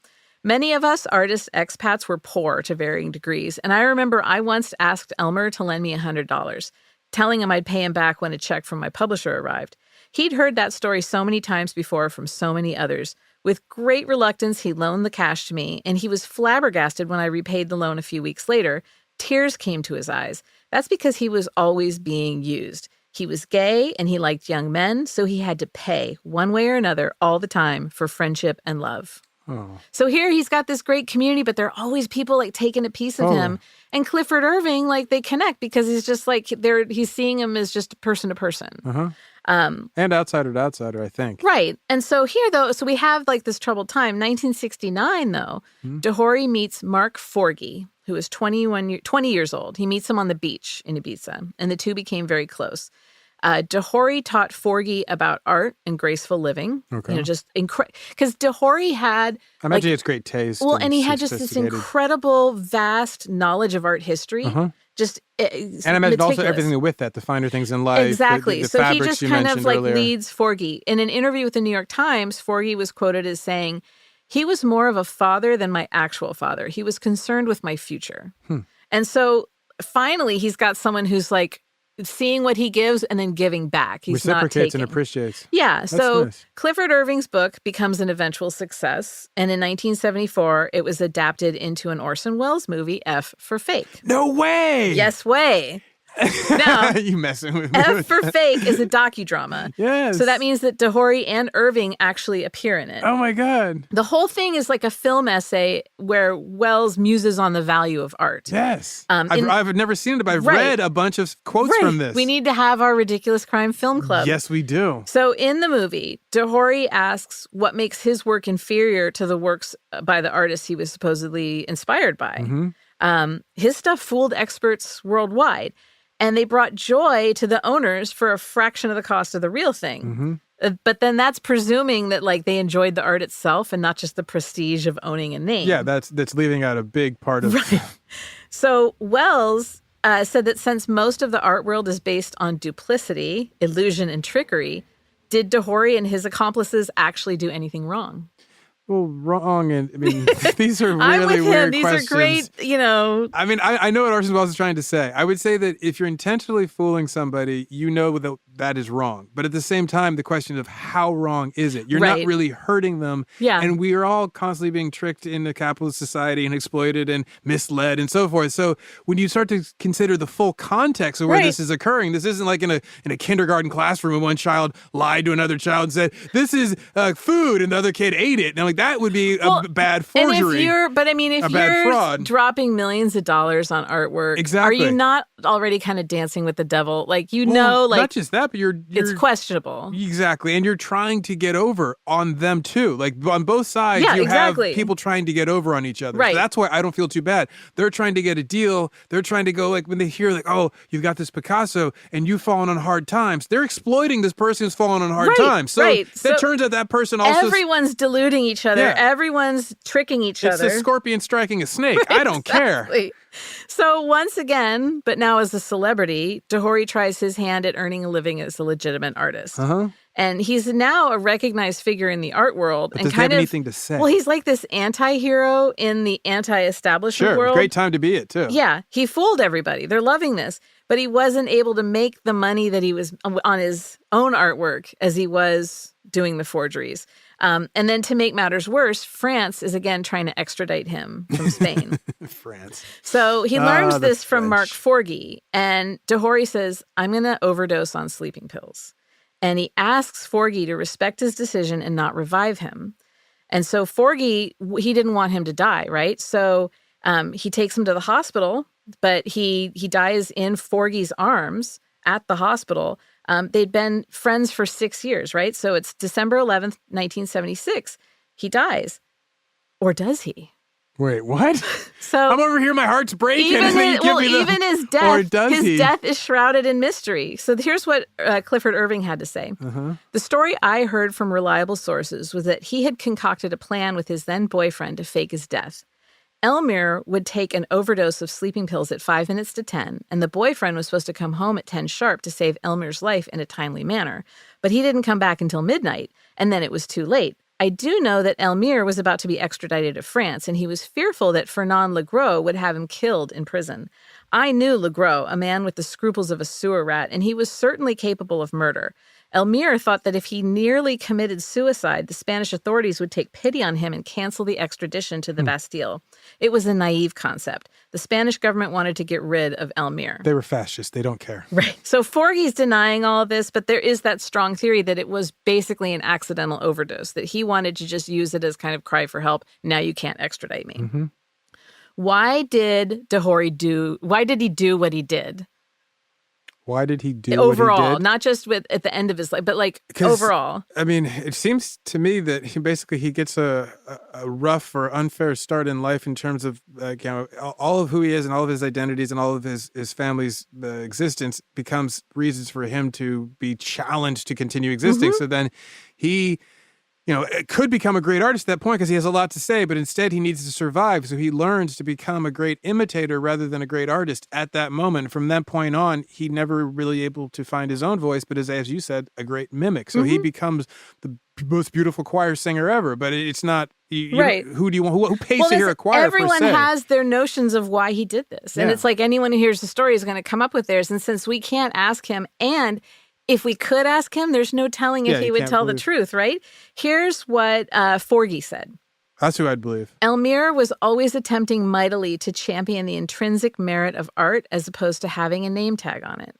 Many of us artist expats were poor to varying degrees. And I remember I once asked Elmyr to lend me $100, telling him I'd pay him back when a check from my publisher arrived. He'd heard that story so many times before from so many others. With great reluctance, he loaned the cash to me, and he was flabbergasted when I repaid the loan a few weeks later. Tears came to his eyes. That's because he was always being used. He was gay, and he liked young men, so he had to pay, one way or another, all the time for friendship and love. Oh. So here he's got this great community, but there are always people like taking a piece of him. And Clifford Irving, like they connect because he's just like he's seeing him as just person to person. Uh-huh. And outsider to outsider, I think. Right. And so here, though, so we have like this troubled time. 1969, though, de Hory meets Mark Forgy, who is 20 years old. He meets him on the beach in Ibiza, and the two became very close. De Hory taught Forgy about art and graceful living. Okay. You know, just because de Hory had. I imagine he has great taste. Well, and he had just this incredible, vast knowledge of art history. Just and I imagine also everything with that, the finer things in life. Exactly. The so he fabrics just you kind of like earlier. leads Forgy. In an interview with the New York Times, Forgy was quoted as saying, "He was more of a father than my actual father. He was concerned with my future." And so finally, he's got someone who's like seeing what he gives and then giving back. He's reciprocates not and appreciates. Yeah. That's So nice. Clifford Irving's book becomes an eventual success. And in 1974, it was adapted into an Orson Welles movie, F for Fake. No way! Yes, way. Now, you messing with me. F for Fake is a docudrama. Yes. So that means that de Hory and Irving actually appear in it. Oh my God. The whole thing is like a film essay where Wells muses on the value of art. Yes. in- I've never seen it, but I've Right. read a bunch of quotes from this. We need to have our Ridiculous Crime Film Club. Yes, we do. So in the movie, de Hory asks what makes his work inferior to the works by the artists he was supposedly inspired by. His stuff fooled experts worldwide, and they brought joy to the owners for a fraction of the cost of the real thing. But then that's presuming that like they enjoyed the art itself and not just the prestige of owning a name. Yeah, that's leaving out a big part of So Wells said that since most of the art world is based on duplicity, illusion, and trickery, did de Hory and his accomplices actually do anything wrong? Well, wrong. And I mean, these are I'm really with him. weird These questions. are great, you know. I mean, I know what Orson Welles is trying to say. I would say that if you're intentionally fooling somebody, you know that that is wrong. But at the same time, the question of how wrong is it? You're not Right. really hurting them. Yeah. And we are all constantly being tricked into capitalist society and exploited and misled and so forth. So when you start to consider the full context of where Right. this is occurring, this isn't like in a kindergarten classroom and one child lied to another child and said, "This is food," and the other kid ate it. And like that would be a bad forgery. And if you're bad fraud. dropping millions of dollars on artwork, Exactly. are you not already kind of dancing with the devil? Like, you Well, know, like not just that, but you're it's questionable. Exactly. And you're trying to get over on them too. Like on both sides, Yeah, you exactly. have people trying to get over on each other. Right. So that's why I don't feel too bad. They're trying to get a deal. They're trying to go like when they hear like, oh, you've got this Picasso and you've fallen on hard times. They're exploiting this person who's fallen on hard Right, times. So right. that So turns out that person also Everyone's deluding each other. Yeah. Everyone's tricking each it's other. a scorpion striking a snake. I don't care. Exactly. So once again, but now as a celebrity, de Hory tries his hand at earning a living as a legitimate artist. And he's now a recognized figure in the art world. But and does he kind have of anything to say? Well, he's like this anti-hero in the anti-establishment Sure. world. Great time to be it too. Yeah, he fooled everybody. They're loving this. But he wasn't able to make the money that he was on his own artwork as he was doing the forgeries. And then to make matters worse, France is again trying to extradite him from Spain. France. So he learns the this from Mark French. Forgy. And de Hory says, I'm going to overdose on sleeping pills. And he asks Forgy to respect his decision and not revive him. And so Forgy, he didn't want him to die, right? So he takes him to the hospital, but he dies in Forgy's arms at the hospital. They'd been friends for 6 years, right? So it's December 11th, 1976. He dies. Or does he? Wait, what? So I'm over here, my heart's breaking. Even his death, or does he? death is shrouded in mystery. So here's what Clifford Irving had to say. The story I heard from reliable sources was that he had concocted a plan with his then boyfriend to fake his death. Elmyr would take an overdose of sleeping pills at 5 minutes to 10, and the boyfriend was supposed to come home at 10 sharp to save Elmyr's life in a timely manner. But he didn't come back until midnight, and then it was too late. I do know that Elmyr was about to be extradited to France, and he was fearful that Fernand Legros would have him killed in prison. I knew Legros, a man with the scruples of a sewer rat, and he was certainly capable of murder. Elmyr thought that if he nearly committed suicide, the Spanish authorities would take pity on him and cancel the extradition to the Bastille. It was a naive concept. The Spanish government wanted to get rid of Elmyr. They were fascists. They don't care. Right. So Forgey's denying all of this, but there is that strong theory that it was basically an accidental overdose, that he wanted to just use it as kind of cry for help. Now you can't extradite me. Why did he do what he did? Why did he do overall, what he did? Not just at the end of his life, but like overall. I mean, it seems to me that he gets a rough or unfair start in life in terms of all of who he is and all of his identities and all of his family's existence becomes reasons for him to be challenged to continue existing. So then he could become a great artist at that point because he has a lot to say, but instead he needs to survive. So he learns to become a great imitator rather than a great artist at that moment. From that point on, he never really able to find his own voice, but as you said, a great mimic. So he becomes the most beautiful choir singer ever, but it's not, right. Who do you want? Who pays to hear a choir? Everyone has their notions of why he did this. And it's like anyone who hears the story is going to come up with theirs. And since we can't ask him, and if we could ask him, there's no telling if he would tell the truth, right? Here's what Forgey said. That's who I'd believe. Elmyr was always attempting mightily to champion the intrinsic merit of art as opposed to having a name tag on it.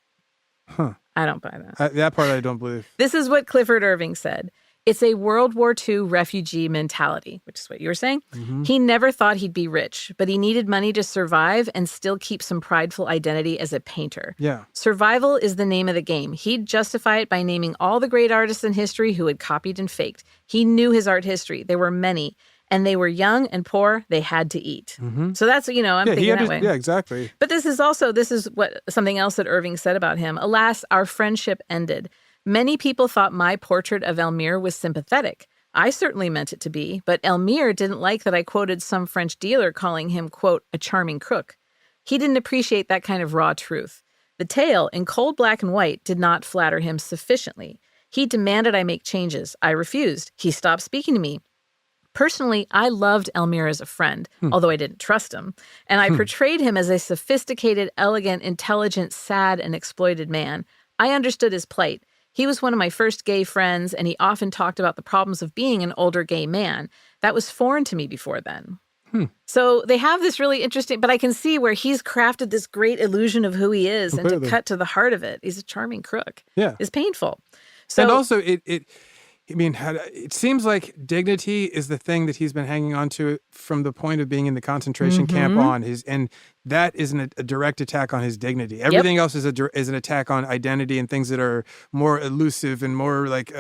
I don't buy that. That part I don't believe. This is what Clifford Irving said. It's a World War II refugee mentality, which is what you were saying. He never thought he'd be rich, but he needed money to survive and still keep some prideful identity as a painter. Yeah. Survival is the name of the game. He'd justify it by naming all the great artists in history who had copied and faked. He knew his art history. There were many, and they were young and poor. They had to eat. So that's, I'm thinking that way. Yeah, exactly. But this is what something else that Irving said about him. Alas, our friendship ended. Many people thought my portrait of Elmyr was sympathetic. I certainly meant it to be, but Elmyr didn't like that I quoted some French dealer calling him, quote, a charming crook. He didn't appreciate that kind of raw truth. The tale, in cold black and white, did not flatter him sufficiently. He demanded I make changes. I refused. He stopped speaking to me. Personally, I loved Elmyr as a friend, although I didn't trust him, and I portrayed him as a sophisticated, elegant, intelligent, sad, and exploited man. I understood his plight. He was one of my first gay friends, and he often talked about the problems of being an older gay man. That was foreign to me before then. So they have this really interesting, but I can see where he's crafted this great illusion of who he is, and to cut to the heart of it, he's a charming crook. Yeah. Is painful. So, and also, it seems like dignity is the thing that he's been hanging on to from the point of being in the concentration camp on and that isn't a direct attack on his dignity. Everything else is an attack on identity and things that are more elusive and more like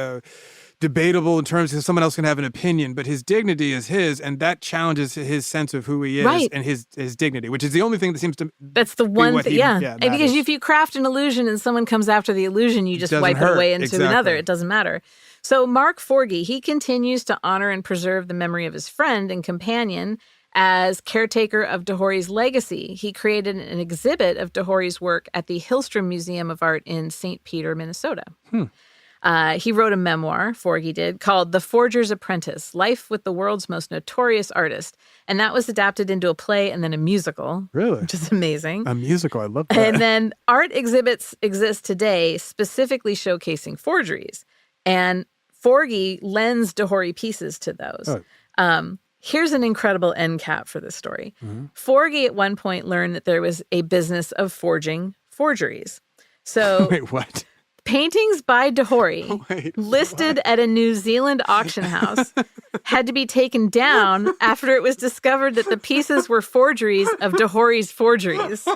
debatable in terms of someone else can have an opinion, but his dignity is his, and that challenges his sense of who he is and his dignity, which is the only thing that seems to that's the one thing, because if you craft an illusion and someone comes after the illusion, you just wipe it away into another. It doesn't matter. So Mark Forgey, he continues to honor and preserve the memory of his friend and companion as caretaker of de Hory's legacy. He created an exhibit of de Hory's work at the Hillstrom Museum of Art in St. Peter, Minnesota. He wrote a memoir, Forgey did, called The Forger's Apprentice, Life with the World's Most Notorious Artist. And that was adapted into a play and then a musical. Really? Which is amazing. A musical, I love that. And then art exhibits exist today specifically showcasing forgeries. And Forgey lends de Hory pieces to those. Here's an incredible end cap for this story. Forgey at one point learned that there was a business of forging forgeries. So wait, what? Paintings by de Hory listed at a New Zealand auction house had to be taken down after it was discovered that the pieces were forgeries of de Hory's forgeries.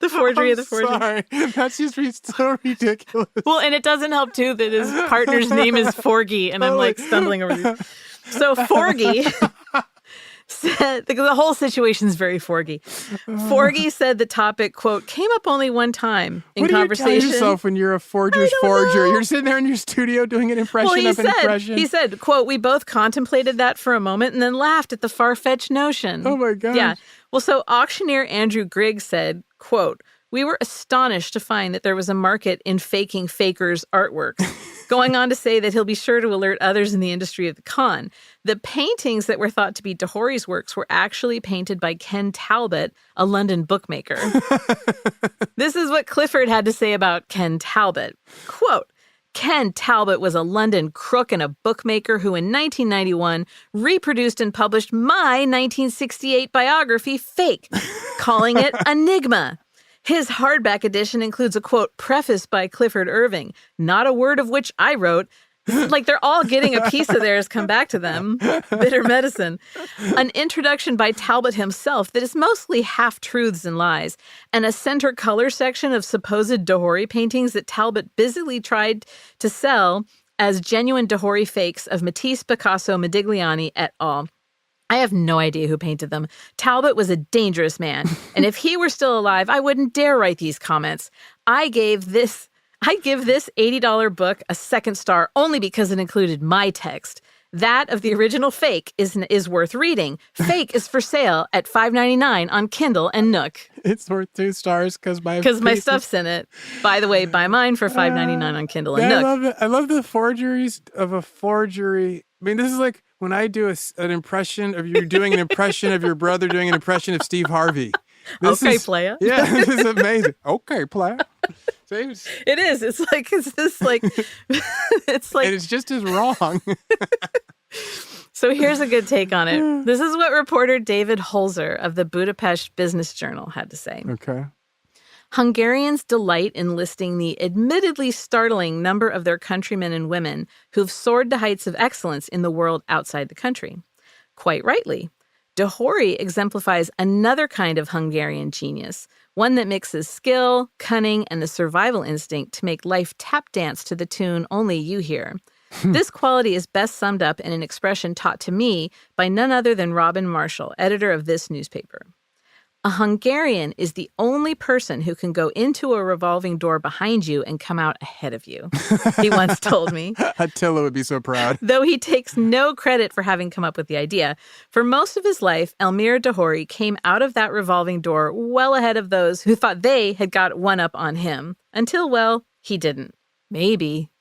The forgery of the forgery. Sorry, that's just so ridiculous. Well, and it doesn't help, too, that his partner's name is Forgey, and I'm like stumbling over these. So Forgey said the whole situation's very Forgy. Forgy said the topic, quote, came up only one time in conversation. What do you tell yourself when you're a forger's forger? You're sitting there in your studio doing an impression of an impression. He said, quote, we both contemplated that for a moment and then laughed at the far-fetched notion. Oh, my gosh. Yeah. Well, so auctioneer Andrew Grigg said, quote, we were astonished to find that there was a market in faking fakers' artworks, going on to say that he'll be sure to alert others in the industry of the con. The paintings that were thought to be de Hory's works were actually painted by Ken Talbot, a London bookmaker. This is what Clifford had to say about Ken Talbot. Quote, Ken Talbot was a London crook and a bookmaker who in 1991 reproduced and published my 1968 biography, Fake, calling it Enigma. His hardback edition includes a, quote, preface by Clifford Irving, not a word of which I wrote. Like they're all getting a piece of theirs come back to them. Bitter medicine. An introduction by Talbot himself that is mostly half-truths and lies, and a center color section of supposed de Hory paintings that Talbot busily tried to sell as genuine de Hory fakes of Matisse, Picasso, Modigliani, et al. I have no idea who painted them. Talbot was a dangerous man, and if he were still alive, I wouldn't dare write these comments. I give this $80 book a 2 star only because it included my text. That of the original Fake is worth reading. Fake is for sale at $5.99 on Kindle and Nook. It's worth 2 stars because my stuff's in it. By the way, buy mine for $5.99 on Kindle and Nook. I love the forgeries of a forgery. I mean, this is like when I do an impression of you doing an impression of your brother doing an impression of Steve Harvey. Playa. Yeah, this is amazing. Okay, playa. It is. It's like, and it's just as wrong. So here's a good take on it. This is what reporter David Holzer of the Budapest Business Journal had to say. Okay. Hungarians delight in listing the admittedly startling number of their countrymen and women who've soared to heights of excellence in the world outside the country. Quite rightly. De Hory exemplifies another kind of Hungarian genius, one that mixes skill, cunning, and the survival instinct to make life tap dance to the tune only you hear. This quality is best summed up in an expression taught to me by none other than Robin Marshall, editor of this newspaper. A Hungarian is the only person who can go into a revolving door behind you and come out ahead of you, he once told me. Attila would be so proud. Though he takes no credit for having come up with the idea. For most of his life, Elmyr de Hory came out of that revolving door well ahead of those who thought they had got one up on him. Until, well, he didn't. Maybe.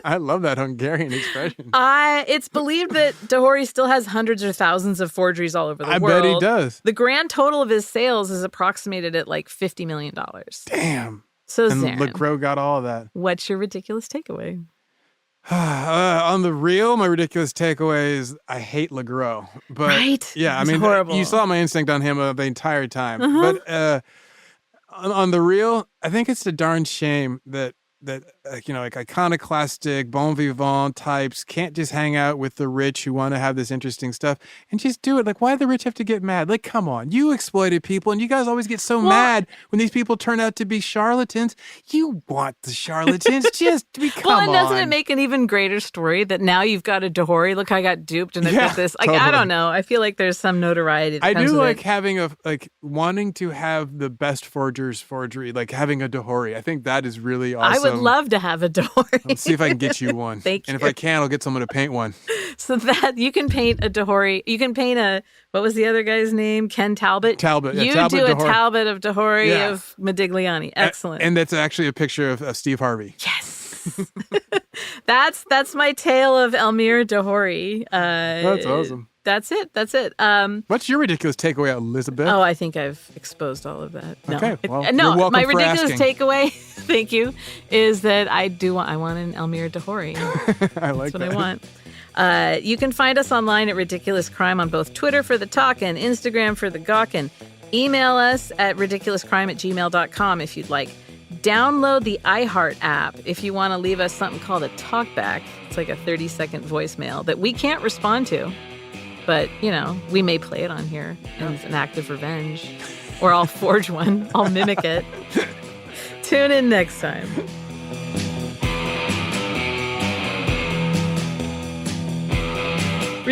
I love that Hungarian expression. It's believed that de Hory still has hundreds or thousands of forgeries all over the world. I bet he does. The grand total of his sales is approximated at like $50 million. Damn. So, and Zaron, Legros got all of that. What's your ridiculous takeaway? On the real, my ridiculous takeaway is I hate Legros. But right? Yeah, it's I mean, horrible. You saw my instinct on him the entire time. Uh-huh. But on the real, I think it's a darn shame that like iconoclastic, bon vivant types can't just hang out with the rich who want to have this interesting stuff and just do it. Like, why do the rich have to get mad? Like, come on, you exploited people and you guys always get so mad when these people turn out to be charlatans. You want the charlatans, just come on. Well, and doesn't it make an even greater story that now you've got a de Hory? Look, I got duped and I've got this. Like, totally. I don't know. I feel like there's some notoriety that I comes do with like it. having wanting to have the best forger's forgery, like having a de Hory. I think that is really awesome. I would love to have a de Hory. Let's see if I can get you one. Thank you. And if I can, I'll get someone to paint one. So that you can paint a de Hory. You can paint what was the other guy's name? Ken Talbot? Talbot. Yeah, you Talbot do a de Hory. Talbot of de Hory of Modigliani. Excellent. And that's actually a picture of Steve Harvey. Yes. That's my tale of Elmyr de Hory. That's awesome. That's it. What's your ridiculous takeaway, Elizabeth? Oh, I think I've exposed all of that. No. Okay. Well, no, you're welcome my for ridiculous asking. takeaway, thank you, is that I want an Elmyr de Hory. I like That's what I want. You can find us online at Ridiculous Crime on both Twitter for the talk and Instagram for the gawk, and email us at ridiculouscrime@gmail.com if you'd like. Download the iHeart app if you want to leave us something called a talkback. It's like a 30-second voicemail that we can't respond to. But, we may play it on here as an act of revenge. Or I'll forge one. I'll mimic it. Tune in next time.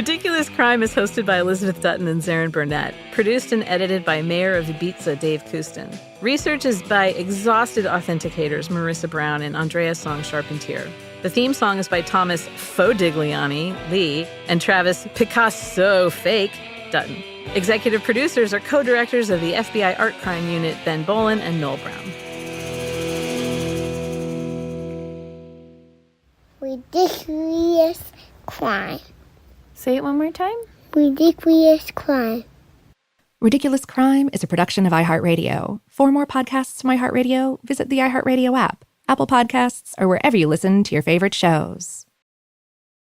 Ridiculous Crime is hosted by Elizabeth Dutton and Zaron Burnett. Produced and edited by Mayor of Ibiza, Dave Kustin. Research is by exhausted authenticators Marissa Brown and Andrea Song-Charpentier. The theme song is by Thomas Fodigliani Lee and Travis Picasso Fake Dutton. Executive producers are co-directors of the FBI Art Crime Unit, Ben Bolin and Noel Brown. Ridiculous crime. Say it one more time. Ridiculous crime. Ridiculous Crime is a production of iHeartRadio. For more podcasts from iHeartRadio, visit the iHeartRadio app, Apple Podcasts, or wherever you listen to your favorite shows.